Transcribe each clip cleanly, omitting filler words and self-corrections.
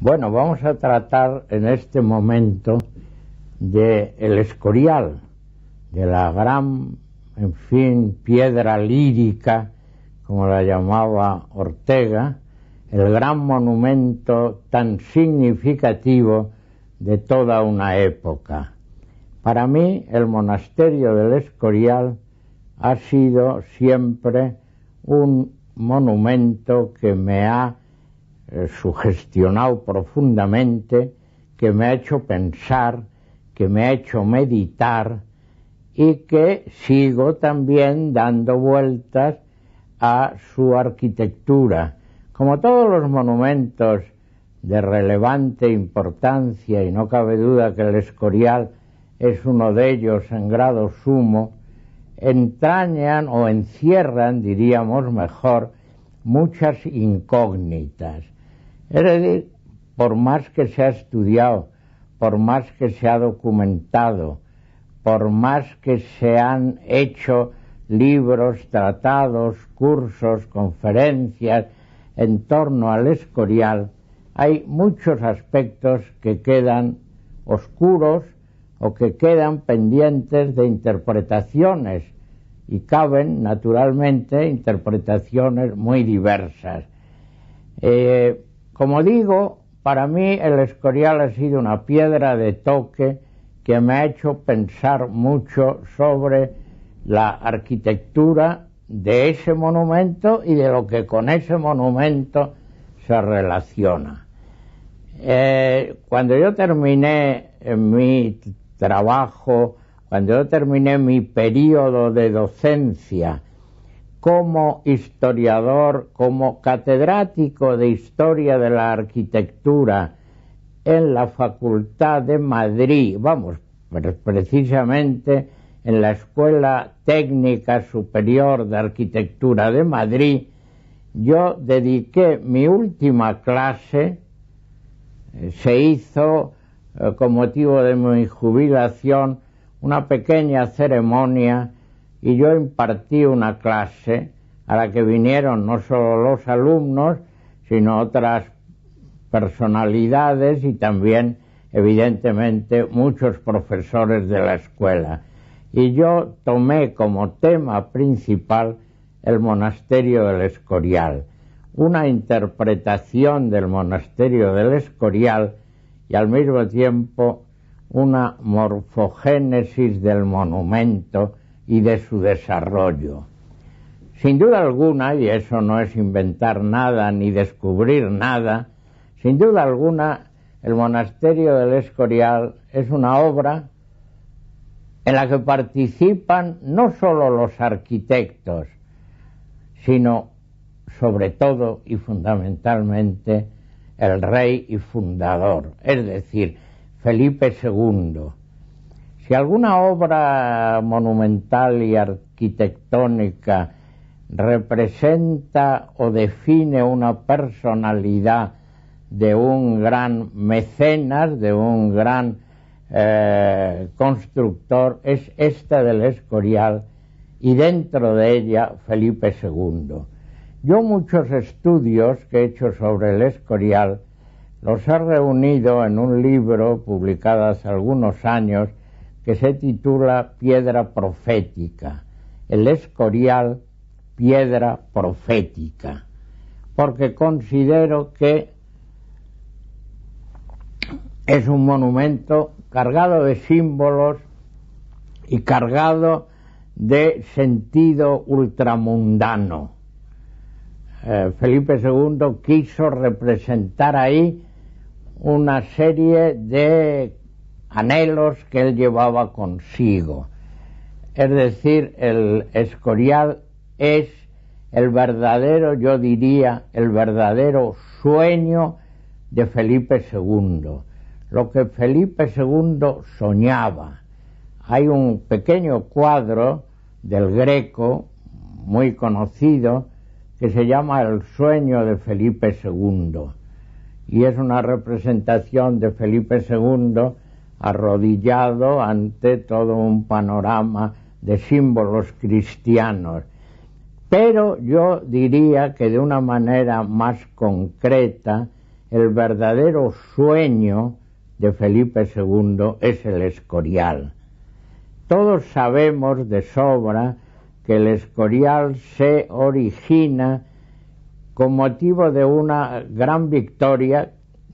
Bueno, vamos a tratar en este momento de El Escorial, de la gran, en fin, piedra lírica, como la llamaba Ortega, el gran monumento tan significativo de toda una época. Para mí, el monasterio del Escorial ha sido siempre un monumento que me ha sugestionado profundamente, que me ha hecho pensar, que me ha hecho meditar y que sigo también dando vueltas a su arquitectura. Como todos los monumentos de relevante importancia, y no cabe duda que el Escorial es uno de ellos en grado sumo, entrañan o encierran, diríamos mejor, muchas incógnitas. Es decir, por más que se ha estudiado, por más que se ha documentado, por más que se han hecho libros, tratados, cursos, conferencias en torno al Escorial, hay muchos aspectos que quedan oscuros o que quedan pendientes de interpretaciones, y caben, naturalmente, interpretaciones muy diversas. Como digo, para mí el Escorial ha sido una piedra de toque que me ha hecho pensar mucho sobre la arquitectura de ese monumento y de lo que con ese monumento se relaciona. Cuando yo terminé mi trabajo, cuando yo terminé mi período de docencia como historiador, como catedrático de Historia de la Arquitectura en la Facultad de Madrid, precisamente en la Escuela Técnica Superior de Arquitectura de Madrid, yo dediqué mi última clase, se hizo con motivo de mi jubilación una pequeña ceremonia y yo impartí una clase a la que vinieron no solo los alumnos, sino otras personalidades y también, evidentemente, muchos profesores de la escuela. Y yo tomé como tema principal el monasterio del Escorial, una interpretación del monasterio del Escorial y al mismo tiempo una morfogénesis del monumento y de su desarrollo. Sin duda alguna, y eso no es inventar nada ni descubrir nada, sin duda alguna el monasterio del Escorial es una obra en la que participan no solo los arquitectos, sino sobre todo y fundamentalmente el rey y fundador, es decir, Felipe II. Si alguna obra monumental y arquitectónica representa o define una personalidad de un gran mecenas, de un gran constructor, es esta del Escorial, y dentro de ella Felipe II. Yo muchos estudios que he hecho sobre el Escorial los he reunido en un libro publicado hace algunos años que se titula Piedra Profética, el Escorial, piedra profética, porque considero que es un monumento cargado de símbolos y cargado de sentido ultramundano. Felipe II quiso representar ahí una serie de anhelos que él llevaba consigo. Es decir, el Escorial es el verdadero, yo diría, el verdadero sueño de Felipe II, lo que Felipe II soñaba. Hay un pequeño cuadro del Greco, muy conocido, que se llama El sueño de Felipe II, y es una representación de Felipe II arrodillado ante todo un panorama de símbolos cristianos. Pero yo diría que de una manera más concreta el verdadero sueño de Felipe II es el Escorial. Todos sabemos de sobra que el Escorial se origina con motivo de una gran victoria,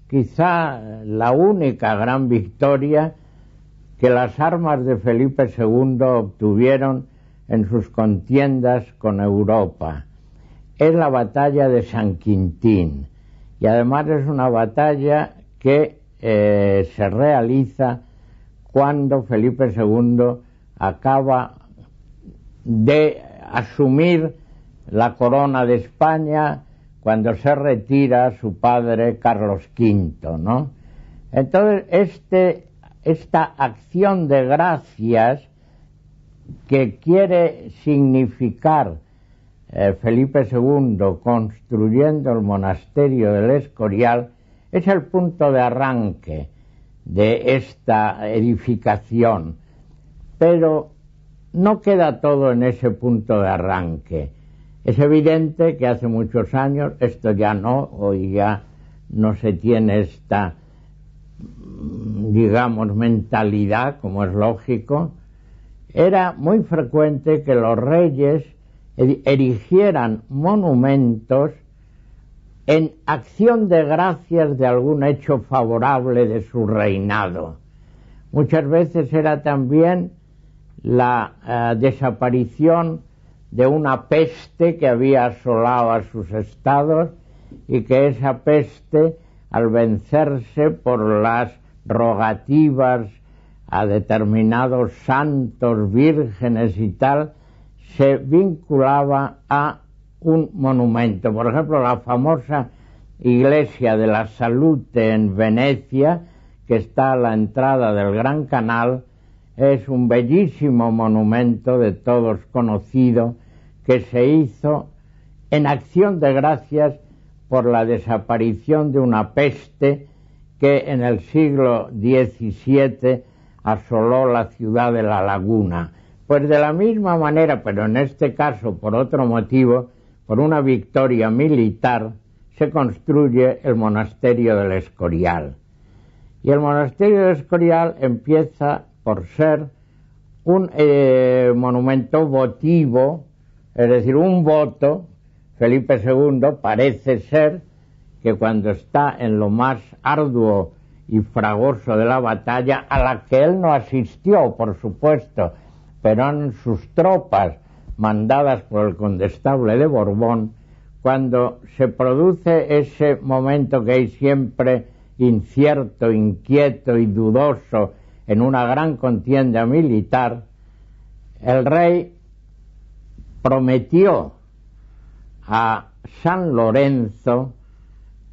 quizá la única gran victoria que las armas de Felipe II obtuvieron en sus contiendas con Europa. Es la batalla de San Quintín, y además es una batalla que se realiza cuando Felipe II acaba de asumir la corona de España, cuando se retira su padre Carlos V, ¿no? Entonces esta acción de gracias que quiere significar Felipe II construyendo el monasterio del Escorial es el punto de arranque de esta edificación, pero no queda todo en ese punto de arranque. Es evidente que hace muchos años esto ya no, hoy ya no se tiene esta, digamos, mentalidad, como es lógico. Era muy frecuente que los reyes erigieran monumentos en acción de gracias de algún hecho favorable de su reinado. Muchas veces era también la desaparición de una peste que había asolado a sus estados, y que esa peste, al vencerse por las rogativas a determinados santos, vírgenes y tal, se vinculaba a un monumento. Por ejemplo, la famosa iglesia de la Salute en Venecia, que está a la entrada del Gran Canal, es un bellísimo monumento de todos conocido, que se hizo en acción de gracias por la desaparición de una peste que en el siglo XVII asoló la ciudad de La Laguna. Pues de la misma manera, pero en este caso por otro motivo, por una victoria militar, se construye el monasterio del Escorial. Y el monasterio del Escorial empieza por ser un monumento votivo, es decir, un voto. Felipe II parece ser que cuando está en lo más arduo y fragoso de la batalla, a la que él no asistió, por supuesto, pero en sus tropas mandadas por el condestable de Borbón, cuando se produce ese momento que hay siempre incierto, inquieto y dudoso en una gran contienda militar, el rey prometió a San Lorenzo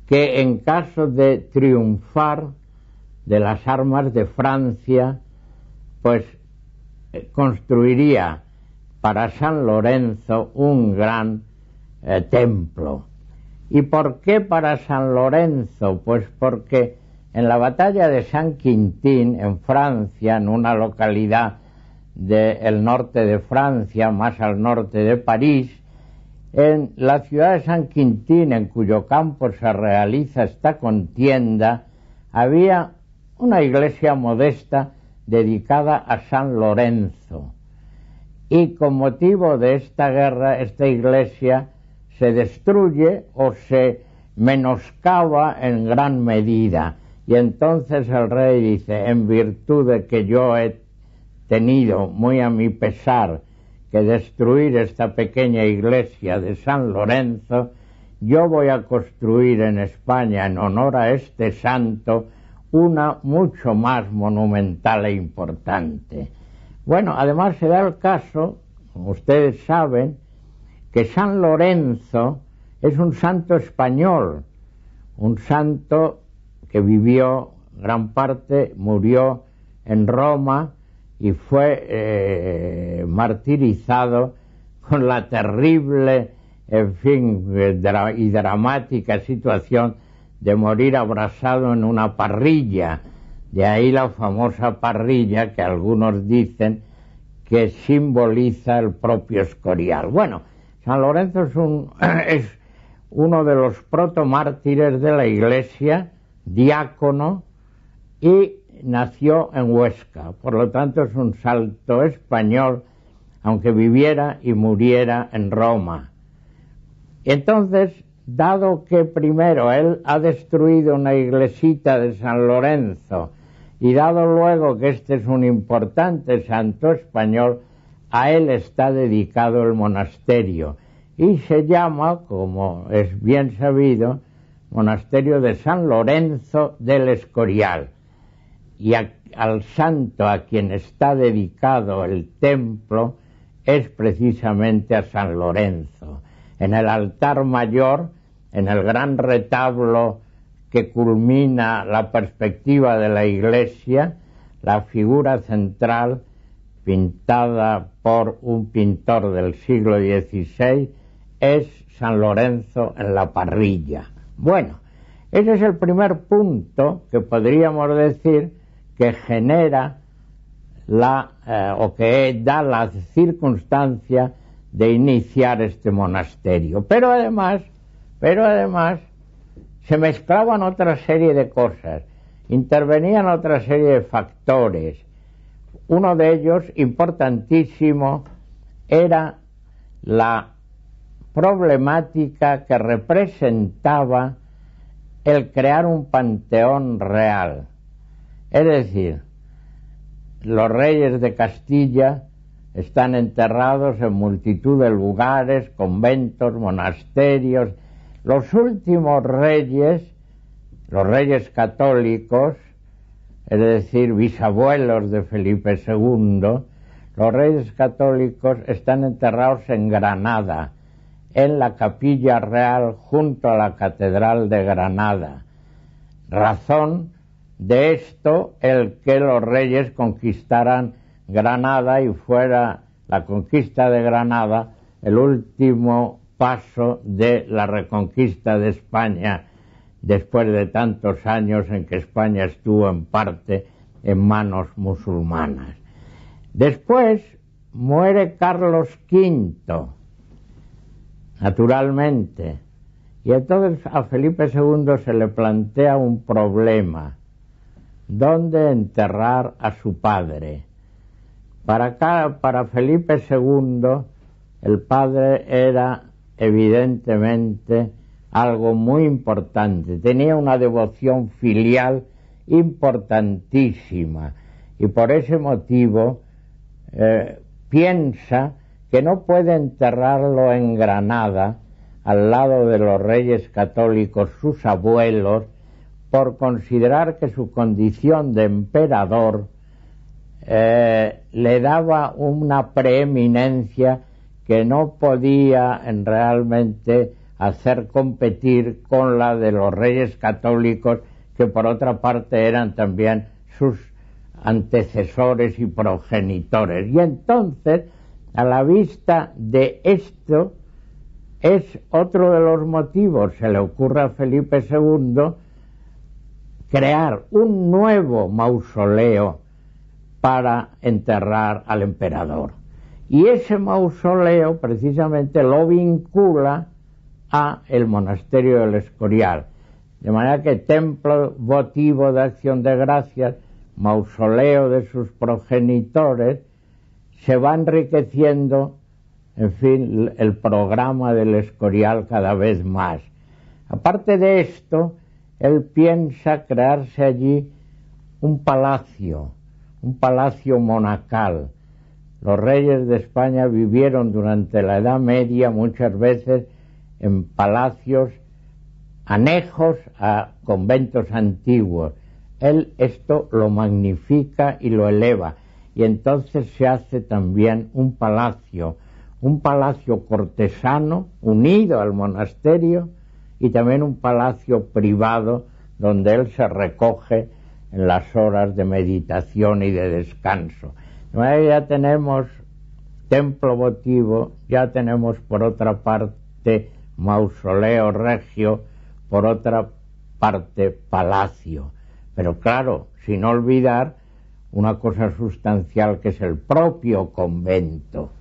que en caso de triunfar de las armas de Francia, pues construiría para San Lorenzo un gran templo. ¿Y por qué para San Lorenzo? Pues porque en la batalla de San Quintín, en Francia, en una localidad del norte de Francia, más al norte de París, en la ciudad de San Quintín, en cuyo campo se realiza esta contienda, había una iglesia modesta dedicada a San Lorenzo. Y con motivo de esta guerra, esta iglesia se destruye o se menoscaba en gran medida. Y entonces el rey dice, en virtud de que yo he tenido muy a mi pesar que destruir esta pequeña iglesia de San Lorenzo, yo voy a construir en España, en honor a este santo, una mucho más monumental e importante. Bueno, además se da el caso, como ustedes saben, que San Lorenzo es un santo español, un santo que vivió gran parte, murió en Roma y fue martirizado con la terrible, en fin, y dramática situación de morir abrasado en una parrilla. De ahí la famosa parrilla que algunos dicen que simboliza el propio Escorial. Bueno, San Lorenzo es uno de los protomártires de la Iglesia, diácono, y nació en Huesca. Por lo tanto, es un salto español, aunque viviera y muriera en Roma. Entonces, dado que primero él ha destruido una iglesita de San Lorenzo, y dado luego que este es un importante santo español, a él está dedicado el monasterio, y se llama, como es bien sabido, Monasterio de San Lorenzo del Escorial. Y al santo a quien está dedicado el templo es precisamente a San Lorenzo. En el altar mayor, en el gran retablo que culmina la perspectiva de la iglesia, la figura central, pintada por un pintor del siglo XVI, es San Lorenzo en la parrilla. Bueno, ese es el primer punto que podríamos decir que genera o que da la circunstancia de iniciar este monasterio. Pero además se mezclaban otra serie de cosas, intervenían otra serie de factores. Uno de ellos, importantísimo, era la problemática que representaba el crear un panteón real. Es decir, los reyes de Castilla están enterrados en multitud de lugares, conventos, monasterios. Los últimos reyes, los reyes católicos, es decir, bisabuelos de Felipe II, los reyes católicos están enterrados en Granada, en la Capilla Real junto a la Catedral de Granada. Razón de esto el que los reyes conquistaran Granada y fuera la conquista de Granada el último paso de la reconquista de España después de tantos años en que España estuvo en parte en manos musulmanas. Después muere Carlos V, naturalmente, y entonces a Felipe II se le plantea un problema: ¿dónde enterrar a su padre? Para Felipe II, el padre era evidentemente algo muy importante, tenía una devoción filial importantísima, y por ese motivo piensa que no puede enterrarlo en Granada al lado de los reyes católicos, sus abuelos, por considerar que su condición de emperador le daba una preeminencia que no podía realmente hacer competir con la de los reyes católicos, que por otra parte eran también sus antecesores y progenitores. Y entonces, a la vista de esto, es otro de los motivos, se le ocurre a Felipe II crear un nuevo mausoleo para enterrar al emperador. Y ese mausoleo precisamente lo vincula a el monasterio del Escorial. De manera que templo votivo de acción de gracias, mausoleo de sus progenitores, se va enriqueciendo, en fin, el programa del Escorial cada vez más. Aparte de esto, él piensa crearse allí un palacio monacal. Los reyes de España vivieron durante la Edad Media muchas veces en palacios anejos a conventos antiguos. Él esto lo magnifica y lo eleva, y entonces se hace también un palacio cortesano unido al monasterio, y también un palacio privado donde él se recoge en las horas de meditación y de descanso. Ya tenemos templo votivo, ya tenemos por otra parte mausoleo regio, por otra parte palacio. Pero claro, sin olvidar una cosa sustancial que es el propio convento.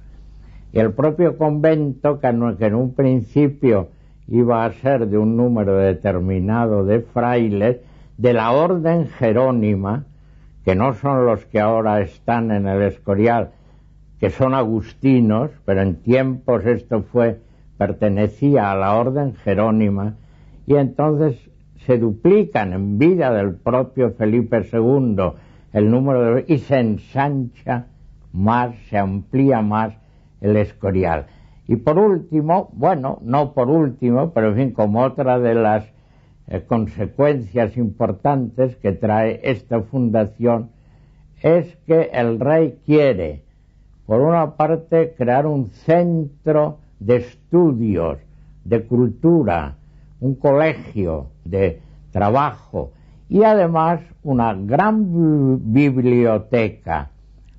Y el propio convento, que en un principio iba a ser de un número determinado de frailes de la orden jerónima, que no son los que ahora están en el Escorial, que son agustinos, pero en tiempos esto pertenecía a la orden jerónima, y entonces se duplican en vida del propio Felipe II el número y se ensancha más, se amplía más el Escorial. Y por último, bueno, no por último, pero en fin, como otra de las consecuencias importantes que trae esta fundación, es que el rey quiere, por una parte, crear un centro de estudios, de cultura, un colegio de trabajo y además una gran biblioteca.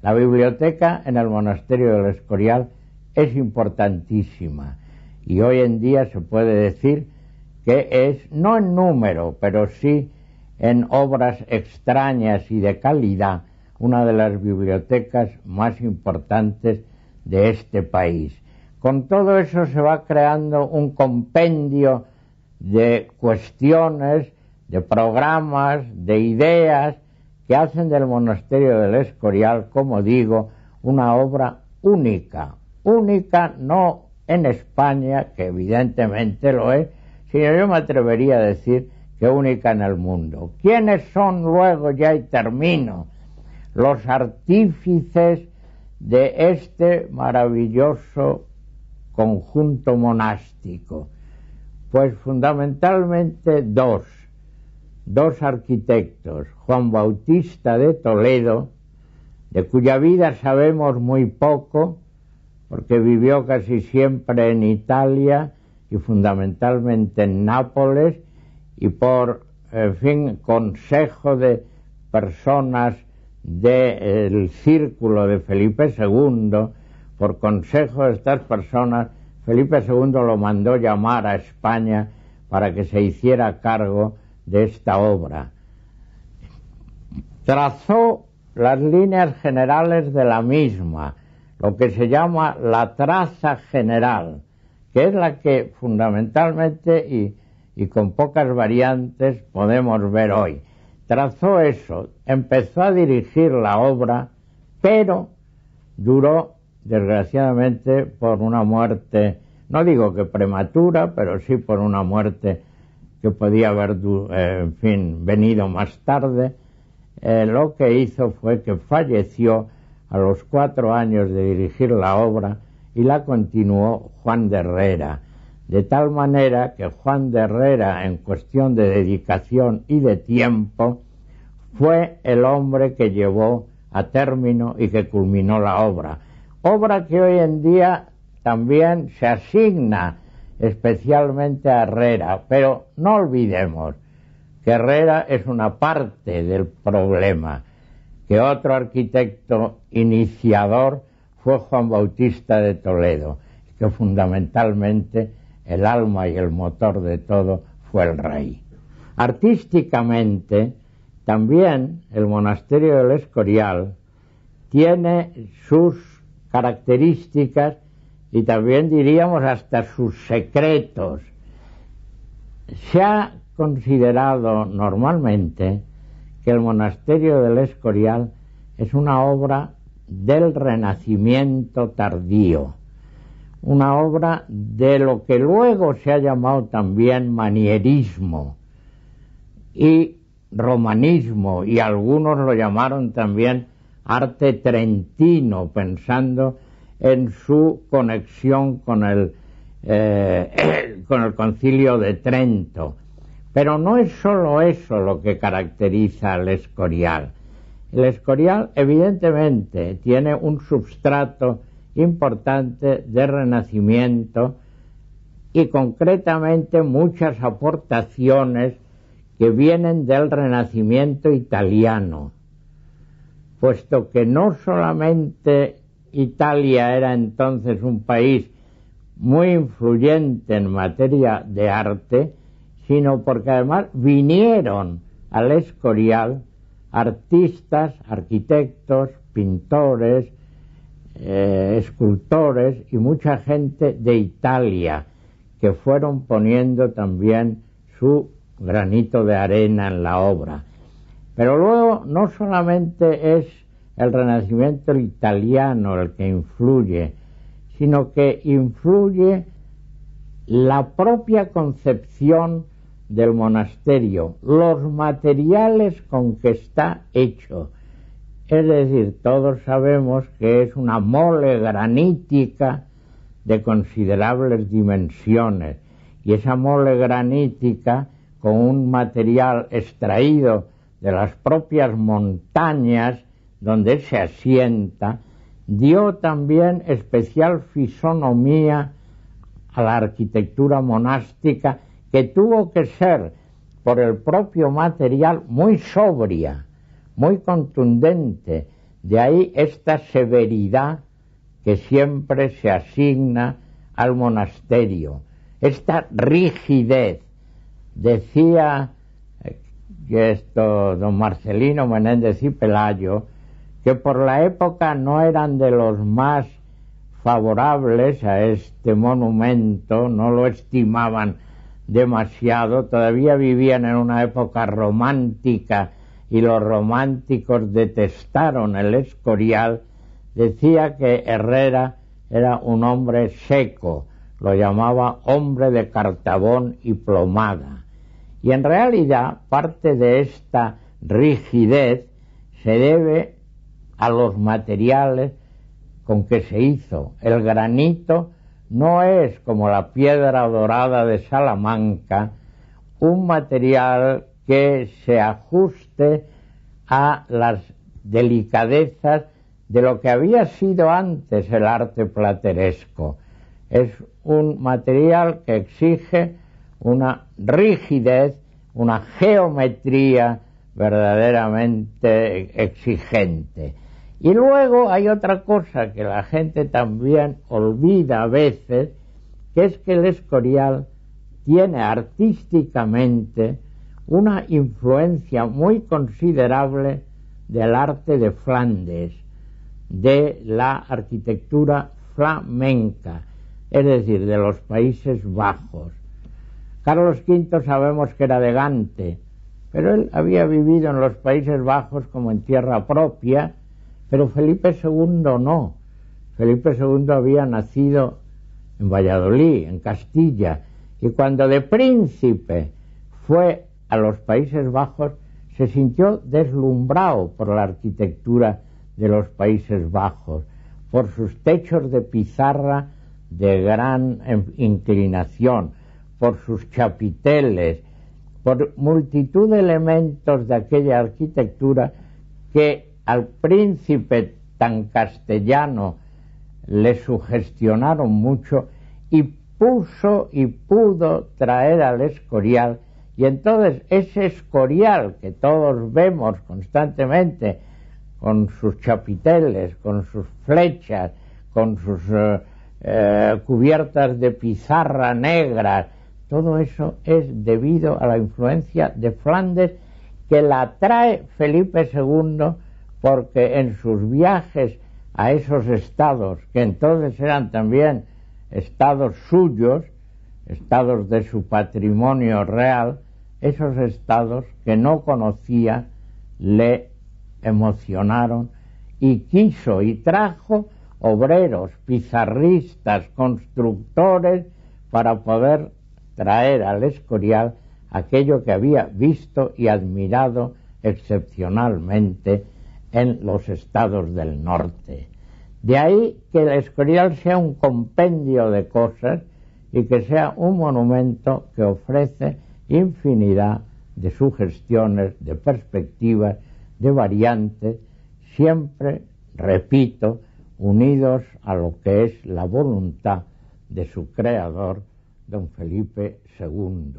La biblioteca en el monasterio del Escorial es importantísima y hoy en día se puede decir que es, no en número, pero sí en obras extrañas y de calidad, una de las bibliotecas más importantes de este país. Con todo eso se va creando un compendio de cuestiones, de programas, de ideas que hacen del monasterio del Escorial, como digo, una obra única, única no en España, que evidentemente lo es, sino yo me atrevería a decir que única en el mundo. ¿Quiénes son luego, ya y termino, los artífices de este maravilloso conjunto monástico? Pues fundamentalmente dos arquitectos, Juan Bautista de Toledo, de cuya vida sabemos muy poco, porque vivió casi siempre en Italia y fundamentalmente en Nápoles, y por, en fin, consejo de personas del círculo de Felipe II, por consejo de estas personas, Felipe II lo mandó llamar a España para que se hiciera cargo de esta obra. Trazó las líneas generales de la misma, lo que se llama la traza general, que es la que fundamentalmente y con pocas variantes podemos ver hoy. Trazó eso, empezó a dirigir la obra, pero duró, desgraciadamente, por una muerte, no digo que prematura, pero sí por una muerte que podía haber, en fin, venido más tarde. Lo que hizo fue que falleció a los 4 años de dirigir la obra y la continuó Juan de Herrera, de tal manera que Juan de Herrera, en cuestión de dedicación y de tiempo, fue el hombre que llevó a término y que culminó la obra que hoy en día también se asigna especialmente a Herrera, pero no olvidemos que Herrera es una parte del problema, que otro arquitecto iniciador fue Juan Bautista de Toledo, que fundamentalmente el alma y el motor de todo fue el rey. Artísticamente, también el monasterio del Escorial tiene sus características y también diríamos hasta sus secretos. Se ha considerado normalmente que el monasterio del Escorial es una obra del Renacimiento tardío, una obra de lo que luego se ha llamado también manierismo y romanismo, y algunos lo llamaron también arte trentino, pensando en su conexión con el Concilio de Trento. Pero no es solo eso lo que caracteriza al Escorial. El Escorial evidentemente tiene un substrato importante de Renacimiento y concretamente muchas aportaciones que vienen del Renacimiento italiano, puesto que no solamente Italia era entonces un país muy influyente en materia de arte, sino porque además vinieron al Escorial artistas, arquitectos, pintores, escultores y mucha gente de Italia que fueron poniendo también su granito de arena en la obra. Pero luego no solamente es el Renacimiento italiano el que influye, sino que influye la propia concepción del monasterio, los materiales con que está hecho. Es decir, todos sabemos que es una mole granítica de considerables dimensiones, y esa mole granítica, con un material extraído de las propias montañas donde se asienta, dio también especial fisonomía a la arquitectura monástica, que tuvo que ser, por el propio material, muy sobria, muy contundente. De ahí esta severidad que siempre se asigna al monasterio, esta rigidez. Decía don Marcelino Menéndez y Pelayo, que por la época no eran de los más favorables a este monumento, no lo estimaban demasiado, todavía vivían en una época romántica y los románticos detestaron el Escorial. Decía que Herrera era un hombre seco, lo llamaba hombre de cartabón y plomada. Y en realidad parte de esta rigidez se debe a los materiales con que se hizo. El granito no es, como la piedra dorada de Salamanca, un material que se ajuste a las delicadezas de lo que había sido antes el arte plateresco. Es un material que exige una rigidez, una geometría verdaderamente exigente. Y luego hay otra cosa que la gente también olvida a veces, que es que el Escorial tiene artísticamente una influencia muy considerable del arte de Flandes, de la arquitectura flamenca, es decir, de los Países Bajos. Carlos V sabemos que era de Gante, pero él había vivido en los Países Bajos como en tierra propia, pero Felipe II no. Felipe II había nacido en Valladolid, en Castilla, y cuando de príncipe fue a los Países Bajos, se sintió deslumbrado por la arquitectura de los Países Bajos, por sus techos de pizarra de gran inclinación, por sus chapiteles, por multitud de elementos de aquella arquitectura que al príncipe tan castellano le sugestionaron mucho, y puso y pudo traer al Escorial. Y entonces ese Escorial que todos vemos constantemente, con sus chapiteles, con sus flechas, con sus cubiertas de pizarra negra, todo eso es debido a la influencia de Flandes, que la trae Felipe II, porque en sus viajes a esos estados, que entonces eran también estados suyos, estados de su patrimonio real, esos estados que no conocía le emocionaron, y quiso y trajo obreros, pizarristas, constructores, para poder traer al Escorial aquello que había visto y admirado excepcionalmente en los estados del norte. De ahí que el Escorial sea un compendio de cosas y que sea un monumento que ofrece infinidad de sugestiones, de perspectivas, de variantes, siempre, repito, unidos a lo que es la voluntad de su creador, don Felipe II.